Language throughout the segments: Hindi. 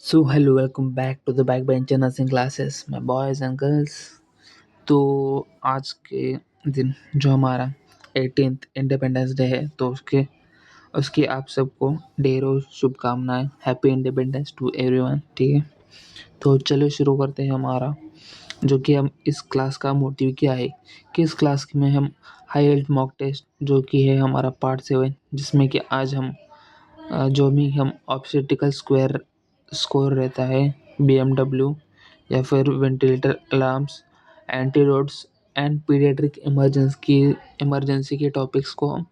So hello welcome back to the back bencher nursing classes my boys and girls. तो आज के दिन जो हमारा 18th इंडिपेंडेंस डे है तो उसके उसकी आप सबको ढेरों शुभकामनाएं। Happy independence to everyone. ठीक है, तो चलो शुरू करते हैं हमारा जो कि हम इस क्लास का मोटिव क्या है कि इस क्लास में हम हाई हेल्थ मॉक टेस्ट जो कि है हमारा पार्ट 7, जिसमें कि आज हम जो भी हम ऑब्स्टेटिकल स्क्वायर स्कोर रहता है, बीएमडब्ल्यू या फिर ventilator alarms, antidotes and paediatric emergency के टॉपिक्स को हम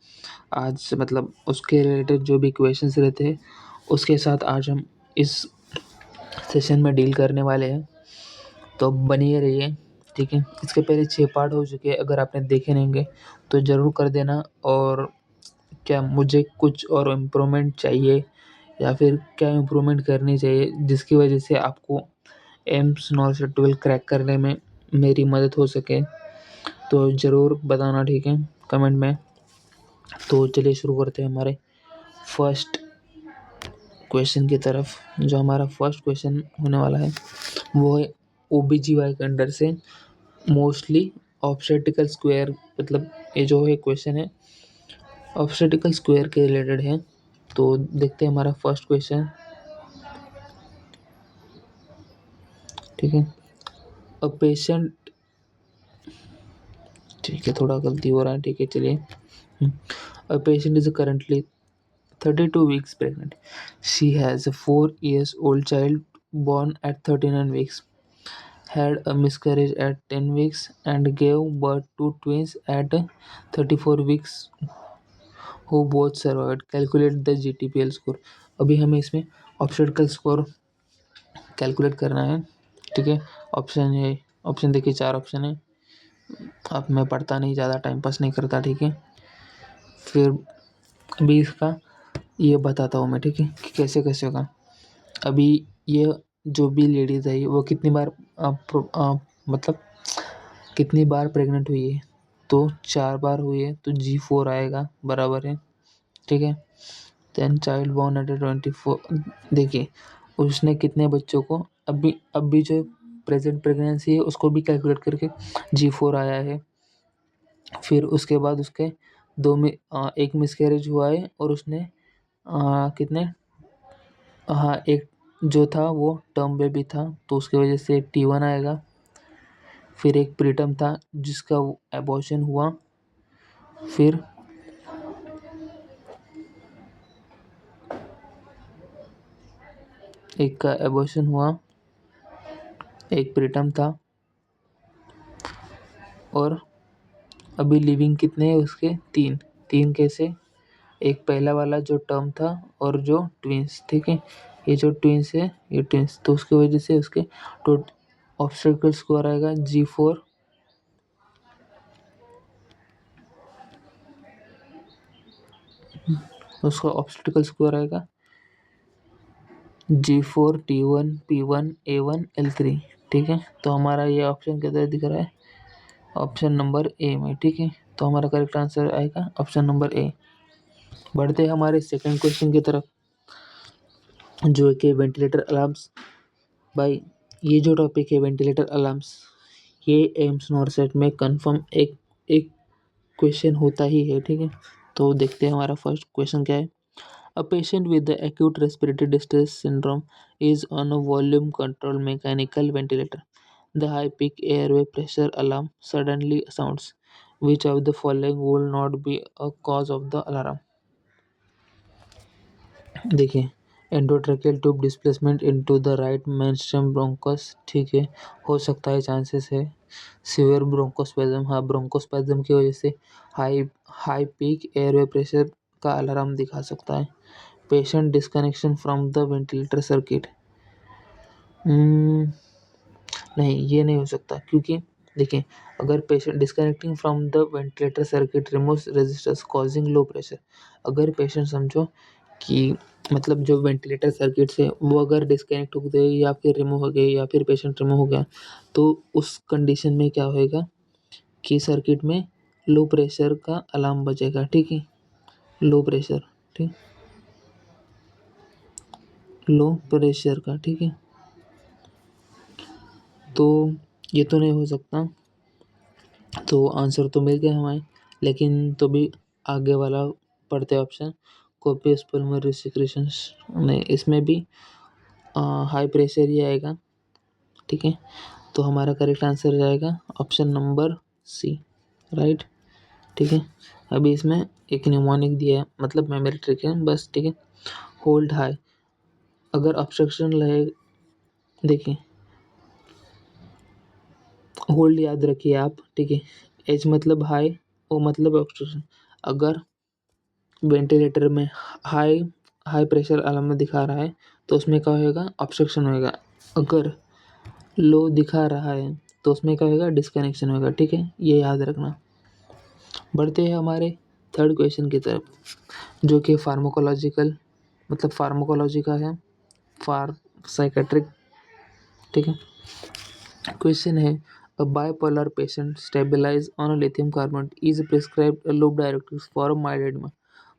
आज मतलब उसके रिलेटेड जो भी क्वेश्चंस रहते हैं उसके साथ आज हम इस सेशन में डील करने वाले हैं। तो बनिए रहिए। ठीक है, इसके पहले 6 पार्ट हो चुके हैं, अगर आपने देखे नहीं होंगे तो ज़रूर कर देना। और क्या मुझे कुछ और इम्प्रूवमेंट चाहिए या फिर क्या इम्प्रूवमेंट करनी चाहिए जिसकी वजह से आपको एम्स नॉर से 12 क्रैक करने में मेरी मदद हो सके, तो ज़रूर बताना। ठीक है, कमेंट में। तो चलिए शुरू करते हैं हमारे फर्स्ट क्वेश्चन की तरफ। जो हमारा फर्स्ट क्वेश्चन होने वाला है वो है ओबीजीवाई के अंडर से मोस्टली ऑब्स्टेटिकल स्क्वायर, मतलब ये जो है क्वेश्चन है ऑब्स्टेटिकल स्क्वायर के रिलेटेड है। तो देखते हैं हमारा फर्स्ट क्वेश्चन। ठीक है, अ पेशेंट, ठीक है थोड़ा गलती हो रहा है, ठीक है चलिए। A patient is currently 32 weeks pregnant. She has a 4 years old child born at 39 weeks, had a miscarriage at 10 weeks and gave birth to twins at 34 weeks who both survived. Calculate the GTPL score. अभी हमें इसमें ऑब्स्टेटिकल स्कोर कैलकुलेट करना है। ठीक है, ऑप्शन है, ऑप्शन देखिए 4 ऑप्शन है। अब मैं पढ़ता नहीं, ज़्यादा टाइम पास नहीं करता। ठीक है, फिर अभी इसका ये बताता हूँ मैं। ठीक है, कि कैसे कैसे होगा। अभी ये जो भी लेडीज़ है वो कितनी बार मतलब कितनी बार प्रेग्नेंट हुई है, तो 4 बार हुई है, तो G4 आएगा, बराबर है। ठीक है, देन चाइल्ड बॉर्न एट 24। देखिए उसने कितने बच्चों को अभी जो प्रेजेंट प्रेगनेंसी है उसको भी कैलकुलेट करके G4 आया है। फिर उसके बाद उसके एक मिसकैरेज हुआ है और उसने कितने, हाँ एक जो था वो टर्म बेबी था, तो उसकी वजह से T1 आएगा। फिर एक प्रीटर्म था जिसका एबॉर्शन हुआ। फिर एक का एबॉर्शन हुआ, एक प्रीटर्म था, और अभी लिविंग कितने हैं उसके, 3। 3 कैसे, एक पहला वाला जो टर्म था और जो ट्विंस। ठीक है, ये जो ट्विंस है ये ट्विंस, तो उसकी वजह से उसके टोट ऑब्स्टेकल स्कोर आएगा G4। उसका ऑब्स्टेकल स्कोर आएगा G4 T1 P1 A1 L3। ठीक है, तो हमारा ये ऑप्शन किधर दिख रहा है, ऑप्शन नंबर ए में। ठीक है, तो हमारा करेक्ट आंसर आएगा ऑप्शन नंबर ए। बढ़ते हैं हमारे सेकंड क्वेश्चन की तरफ जो है कि वेंटिलेटर अलार्म्स। भाई ये जो टॉपिक है वेंटिलेटर अलार्म्स, ये एम्स नॉरसेट में कंफर्म एक एक क्वेश्चन होता ही है। ठीक है, तो देखते हैं हमारा फर्स्ट क्वेश्चन क्या है। A patient with the acute respiratory distress syndrome is on a volume control mechanical ventilator. The high peak airway pressure alarm suddenly sounds. Which of the following will not be a cause of the alarm? देखिए, endotracheal tube displacement into the right mainstream bronchus, ठीक है, हो सकता है, चांसेस है। सीवियर ब्रोंकोस्पेज्म, हाँ ब्रोंकोस्पेज्म की वजह से high high peak airway pressure का अलार्म दिखा सकता है। Patient disconnection from the ventilator circuit, नहीं ये नहीं हो सकता, क्योंकि देखिए अगर patient disconnecting from the ventilator circuit removes resistance causing low pressure, अगर पेशेंट समझो कि मतलब जो वेंटिलेटर सर्किट से वो अगर डिस्कनेक्ट हो गए या फिर रिमूव हो गए या फिर पेशेंट रिमूव हो गया, तो उस कंडीशन में क्या होएगा कि सर्किट में लो प्रेशर का अलार्म बजेगा। ठीक है, लो प्रेशर। ठीक, लो प्रेशर का, ठीक है। तो ये तो नहीं हो सकता, तो आंसर तो मिल गया हमें, लेकिन तो भी आगे वाला पढ़ते हैं ऑप्शन। कोपियस पल्मोनरी सिक्रेशंस, नहीं इसमें भी हाई प्रेशर ही आएगा, ठीक है। तो हमारा करेक्ट आंसर जाएगा ऑप्शन नंबर सी, राइट, ठीक है। अभी इसमें एक न्यूमोनिक दिया है, मतलब मेमोरी ट्रिक है बस, ठीक है। होल्ड हाई, अगर ऑब्स्ट्रक्शन रहे, देखिए होल्ड याद रखिए आप, ठीक है। एच मतलब हाई, ओ मतलब ऑब्स्ट्रक्शन। अगर वेंटिलेटर में हाई हाई प्रेशर अलार्म दिखा रहा है तो उसमें क्या होएगा, ऑब्स्ट्रक्शन होएगा। अगर लो दिखा रहा है तो उसमें क्या होएगा, डिस्कनेक्शन होएगा, ठीक है, ये याद रखना। बढ़ते हैं हमारे थर्ड क्वेश्चन की तरफ, जो कि फार्माकोलॉजिकल, मतलब फार्माकोलॉजी का है, फार साइकेट्रिक, ठीक है। क्वेश्चन है, a bipolar patient stabilize on lithium carbonate is prescribed loop diuretics for mild oedema.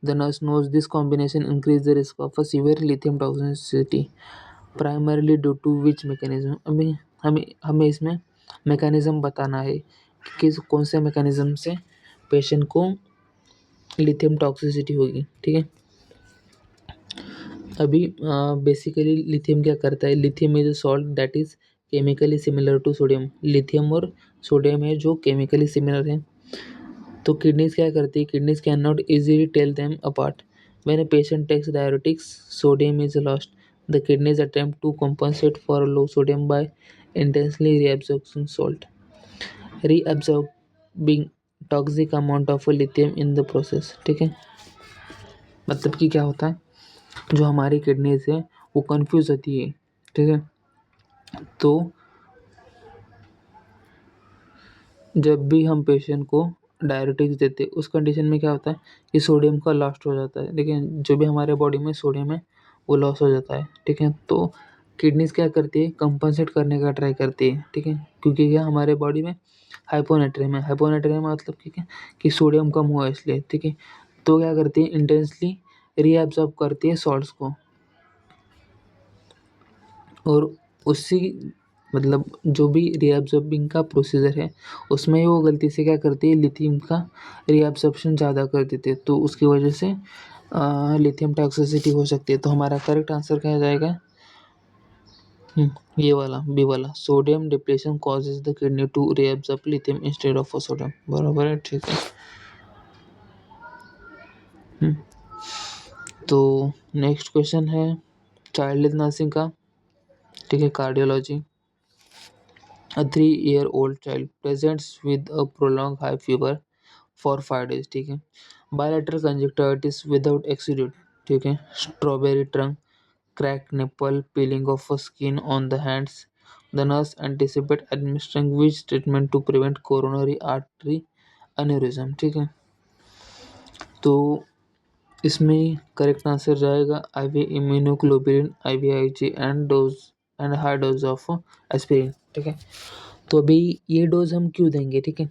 The nurse knows this combination increase the risk of a severe lithium toxicity, primarily due to which mechanism। हमें हमें हमें इसमें मैकेनिज्म बताना है कि किस कौन से मैकेनिज्म से पेशेंट को लिथियम टॉक्सिसिटी होगी, ठीक है। अभी बेसिकली लिथियम क्या करता है, lithium is a salt that is chemically similar to sodium. Lithium और सोडियम है जो केमिकली सिमिलर है। तो किडनीज क्या करती है, kidneys can not easily tell them apart. When a patient takes diuretics, sodium is lost. The kidneys attempt to compensate for low sodium by intensely reabsorbing salt, reabsorbing toxic amount of lithium in the process, ठीक है। मतलब कि क्या होता है, जो हमारी किडनीज है वो कंफ्यूज होती है, ठीक है। तो जब भी हम पेशेंट को डायरेटिक्स देते हैं उस कंडीशन में क्या होता है कि सोडियम का लॉस्ट हो जाता है, लेकिन जो भी हमारे बॉडी में सोडियम है वो लॉस हो जाता है, ठीक है। तो किडनीज क्या करती है, कंपनसेट करने का ट्राई करती है, ठीक है, क्योंकि क्या हमारे बॉडी में हाइपोनेट्रियम है। हाइपोनेट्रियम मतलब ठीक है कि सोडियम कम हुआ है इसलिए, ठीक है। तो क्या करती है, इंटेंसली रीएब्सॉर्ब करती है सॉल्ट्स को, और उसी मतलब जो भी रीअब्सॉर्बिंग का प्रोसीजर है उसमें वो गलती से क्या करती है, लिथियम का रीअब्सॉर्प्शन ज़्यादा कर देती है, तो उसकी वजह से लिथियम टॉक्सिसिटी हो सकती है। तो हमारा करेक्ट आंसर क्या जाएगा, ये वाला बी वाला, sodium depletion causes the kidney to reabsorb lithium instead of sodium, बराबर है, ठीक है। हम्म, तो नेक्स्ट क्वेश्चन है चाइल्ड नर्सिंग का, ठीक है, cardiology. A 3-year-old child presents with a prolonged high fever for 5 days, ठीक है। Bilateral conjunctivitis without exudate, ठीक है। Strawberry tongue, cracked nipple, peeling of skin on the hands. The nurse anticipate administering which treatment to prevent coronary artery aneurysm, ठीक है। तो इसमें करेक्ट आंसर जाएगा IV immunoglobulin, IVIG and dose and high dose of aspirin, ठीक है। तो अभी ये डोज हम क्यों देंगे, ठीक है।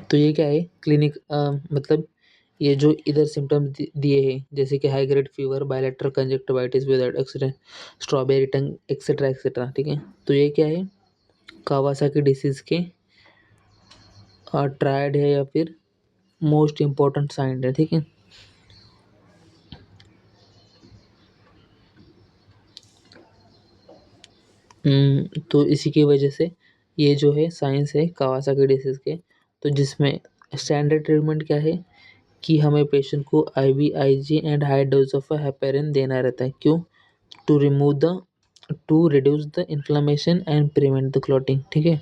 तो ये क्या है, क्लिनिक मतलब ये जो इधर सिम्टम्स दिए हैं जैसे कि high grade fever, bilateral conjunctivitis without accident, strawberry tongue et cetera et cetera, ठीक है। तो ये क्या है, कावासाकी डिसीज के ट्रायड है या फिर मोस्ट इम्पॉर्टेंट साइन है, ठीक है। तो इसी की वजह से ये जो है साइंस है कावासाकी डिसीज के, तो जिसमें स्टैंडर्ड ट्रीटमेंट क्या है कि हमें पेशेंट को IVIG and high dose of heparin देना रहता है, क्यों, to remove the to reduce the inflammation and prevent the clotting, ठीक है।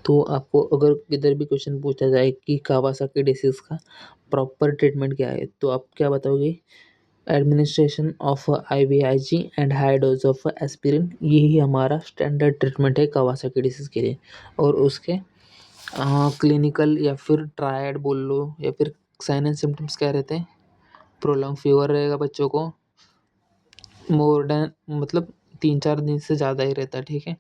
तो आपको अगर इधर भी क्वेश्चन पूछा जाए कि कावासाकी डिसीज का प्रॉपर ट्रीटमेंट क्या है, तो आप क्या बताओगे, administration of IVIG and high dose of aspirin, यही हमारा स्टैंडर्ड ट्रीटमेंट है कावासाकी डिसीज के लिए। और उसके क्लिनिकल या फिर ट्रायड बोल लो या फिर साइन एंड सिम्टम्स क्या रहते हैं, प्रोलॉन्ग फीवर रहेगा बच्चों को, मोर देन मतलब 3-4 दिन से ज़्यादा ही रहता है, ठीक है।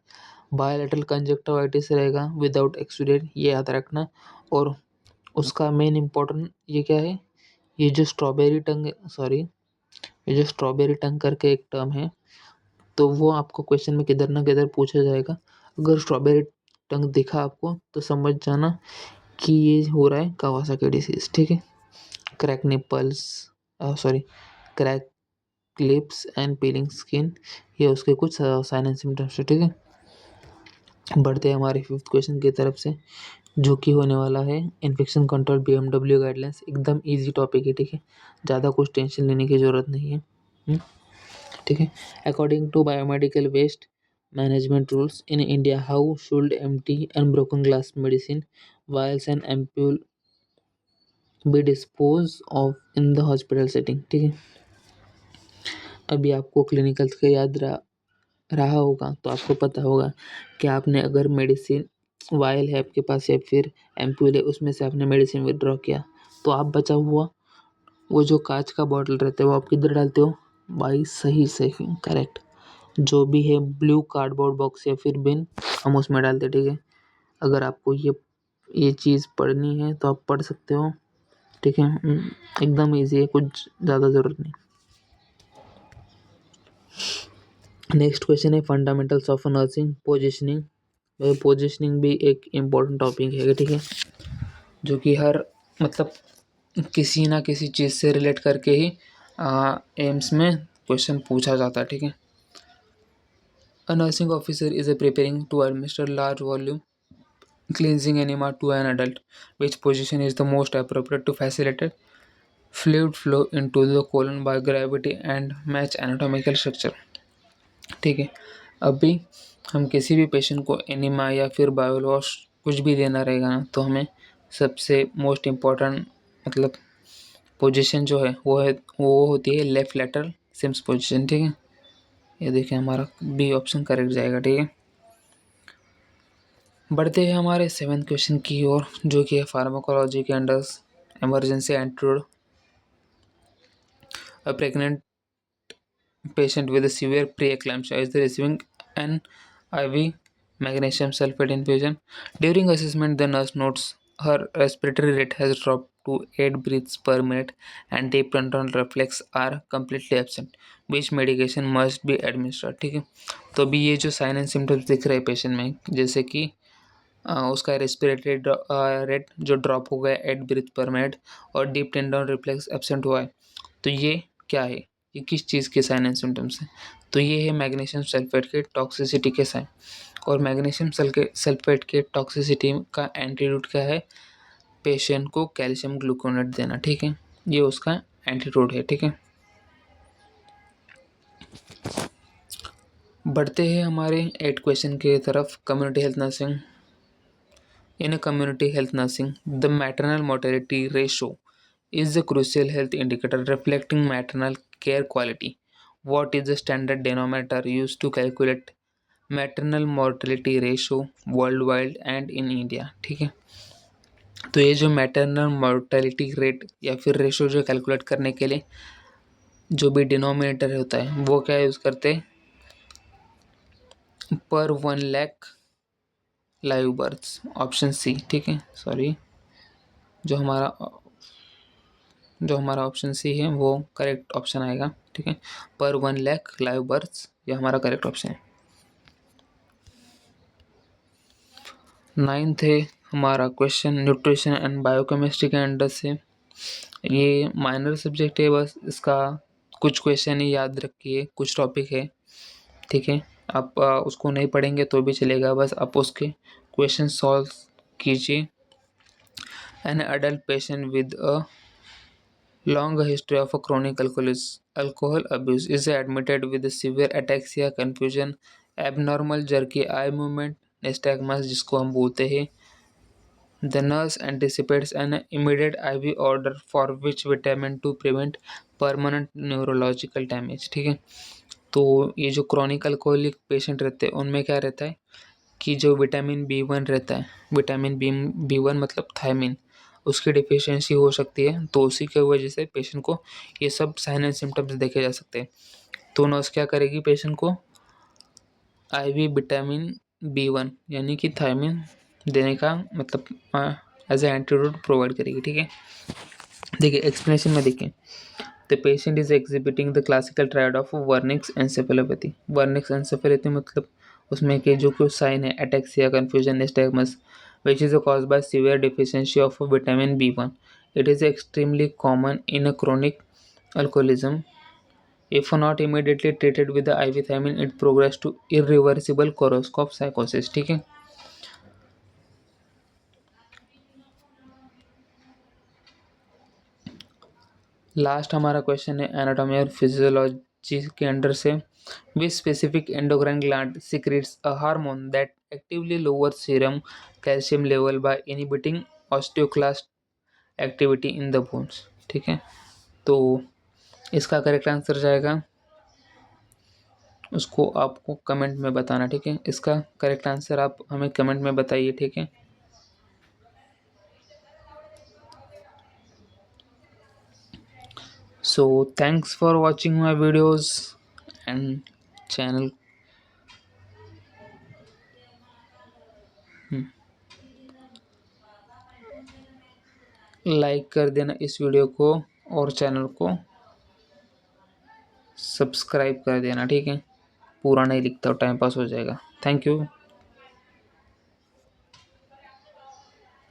बायलैटरल कंजक्टिवाइटिस रहेगा विदाउट एक्सुडेंट, ये याद रखना। और उसका मेन इम्पोर्टेंट ये क्या है, ये जो स्ट्रॉबेरी टंग, सॉरी, ये जो स्ट्रॉबेरी टंग करके एक टर्म है, तो वो आपको क्वेश्चन में किधर ना किधर पूछा जाएगा। अगर स्ट्रॉबेरी टंग दिखा आपको तो समझ जाना कि ये हो रहा है कावासाकी डिसीज, ठीक है। Crack nipples, sorry, crack lips and piling skin, ये उसके कुछ साइन एंड सिम्टम्स है, ठीक है। बढ़ते हैं हमारे फिफ्थ क्वेश्चन की तरफ से, जो कि होने वाला है इन्फेक्शन कंट्रोल बीएमडब्ल्यू गाइडलाइंस। एकदम इजी टॉपिक है, ठीक है, ज़्यादा कुछ टेंशन लेने की ज़रूरत नहीं है। ठीक है। According to biomedical waste management rules in India, how should empty unbroken glass medicine vials and ampoule be dispose of in the hospital setting, ठीक है। अभी आपको क्लिनिकल का याद रहा होगा तो आपको पता होगा कि आपने अगर मेडिसिन वायल है आपके पास या फिर एम्प्यूल है, उसमें से आपने मेडिसिन विड्रॉ किया, तो आप बचा हुआ वो जो कांच का बॉटल रहता है वो आप किधर डालते हो भाई? सही सही करेक्ट, जो भी है ब्लू कार्डबोर्ड बॉक्स या फिर बिन, हम उसमें डालते, ठीक है। अगर आपको ये चीज़ पढ़नी है तो आप पढ़ सकते हो, ठीक है। एकदम इजी है, कुछ ज़्यादा ज़रूरत नहीं। नेक्स्ट क्वेश्चन है fundamentals of nursing positioning. Positioning भी एक इम्पोर्टेंट टॉपिक है, ठीक है, जो कि हर मतलब किसी ना किसी चीज़ से रिलेट करके ही एम्स में क्वेश्चन पूछा जाता है, ठीक है। A nursing officer is preparing to administer large volume cleansing enema to an adult. Which position is the most appropriate to facilitate fluid flow into the colon by gravity and match anatomical structure? ठीक है। अभी हम किसी भी पेशेंट को एनिमा या फिर बायोलॉस कुछ भी देना रहेगा ना, तो हमें सबसे मोस्ट इम्पॉर्टेंट मतलब पोजीशन जो है वो होती है लेफ्ट लेटरल सिम्स पोजीशन, ठीक है। ये देखिए हमारा बी ऑप्शन करेक्ट जाएगा, ठीक है। बढ़ते हैं हमारे सेवेंथ क्वेश्चन की ओर, जो कि है फार्माकोलॉजी के under emergency antidote. A pregnant patient with a severe preeclampsia is receiving an IV magnesium sulfate infusion. During assessment, the nurse notes her respiratory rate has dropped to 8 breaths per minute and deep control reflex are completely absent. Which medication must be administered? ठीक है। तो अभी ये जो साइन एंड सिम्टम्स दिख रहे हैं पेशेंट में, जैसे कि उसका रेस्पिरेटरी रेट जो ड्रॉप हो गया 8 ब्रीथ पर मिनट और डीप टेंडन रिफ्लेक्स एब्सेंट हुआ है, तो ये क्या है? ये किस चीज़ के साइन एंड सिम्टम्स हैं? तो ये है मैग्नीशियम सल्फेट के टॉक्सिसिटी के साइन। और मैग्नीशियम सल्फेट के टॉक्सिसिटी का एंटीडोट क्या है? पेशेंट को कैल्शियम ग्लूकोनेट देना, ठीक है। ये उसका एंटीडोट है, ठीक है। बढ़ते हैं हमारे 8 क्वेश्चन की तरफ। Community health nursing. In a community health nursing, the maternal mortality ratio is a crucial health indicator reflecting maternal care quality. What is the standard denominator used to calculate maternal mortality ratio worldwide and in India? ठीक है। तो ये जो मैटरनल मोर्टेलिटी रेट या फिर रेशो जो कैलकुलेट करने के लिए जो भी डिनोमिनेटर होता है वो क्या यूज़ करते हैं? पर 1 lakh live births, option C, ठीक है। सॉरी, जो हमारा ऑप्शन सी है वो करेक्ट ऑप्शन आएगा, ठीक है। पर 1 लाख लाइव बर्थ्स, ये हमारा करेक्ट ऑप्शन है। नाइन्थ है हमारा क्वेश्चन न्यूट्रिशन एंड बायोकेमिस्ट्री के अंडर से। ये माइनर सब्जेक्ट है, बस इसका कुछ क्वेश्चन ही याद रखिए, कुछ टॉपिक है, ठीक है। आप उसको नहीं पढ़ेंगे तो भी चलेगा, बस आप उसके क्वेश्चन सॉल्व कीजिए। An adult patient with a long history of a chronic alcohol abuse is admitted with severe ataxia, confusion, abnormal jerky eye movement, nystagmus जिसको हम बोलते हैं। The nurse anticipates an immediate IV order for which vitamin to prevent permanent neurological damage, ठीक है। तो ये जो क्रॉनिक अल्कोहलिक पेशेंट रहते हैं उनमें क्या रहता है कि जो विटामिन B1 रहता है, विटामिन B1 मतलब थायमिन, उसकी डिफिशियंसी हो सकती है। तो उसी की वजह से पेशेंट को ये सब साइन एंड सिम्टम्स देखे जा सकते हैं। तो नर्स क्या करेगी? पेशेंट को IV विटामिन B1 यानी कि थायमिन देने का मतलब एज ए एंटीडोट प्रोवाइड करेगी, ठीक है। देखिए एक्सप्लेनेशन में देखिए, the patient is exhibiting the classical triad of Wernicke's encephalopathy. Wernicke's encephalopathy मतलब उसमें के जो कुछ साइन है, ataxia, confusion, nystagmus, which is caused by severe deficiency of vitamin B1. It is extremely common in a chronic alcoholism. If not immediately treated with the IV thiamine, it progress to irreversible coroscope psychosis. ठीक है। लास्ट हमारा क्वेश्चन है एनाटॉमी और फिजियोलॉजी के अंडर से, which specific endocrine gland secretes a hormone that actively lower serum calcium level by inhibiting osteoclast activity in the bones. ठीक है, तो इसका करेक्ट आंसर जाएगा, उसको आपको कमेंट में बताना। ठीक है, इसका करेक्ट आंसर आप हमें कमेंट में बताइए। ठीक है, so thanks for watching my videos and channel. Like कर देना इस वीडियो को और चैनल को सब्सक्राइब कर देना। ठीक है, पूरा नहीं लिखता, टाइम पास हो जाएगा। Thank you.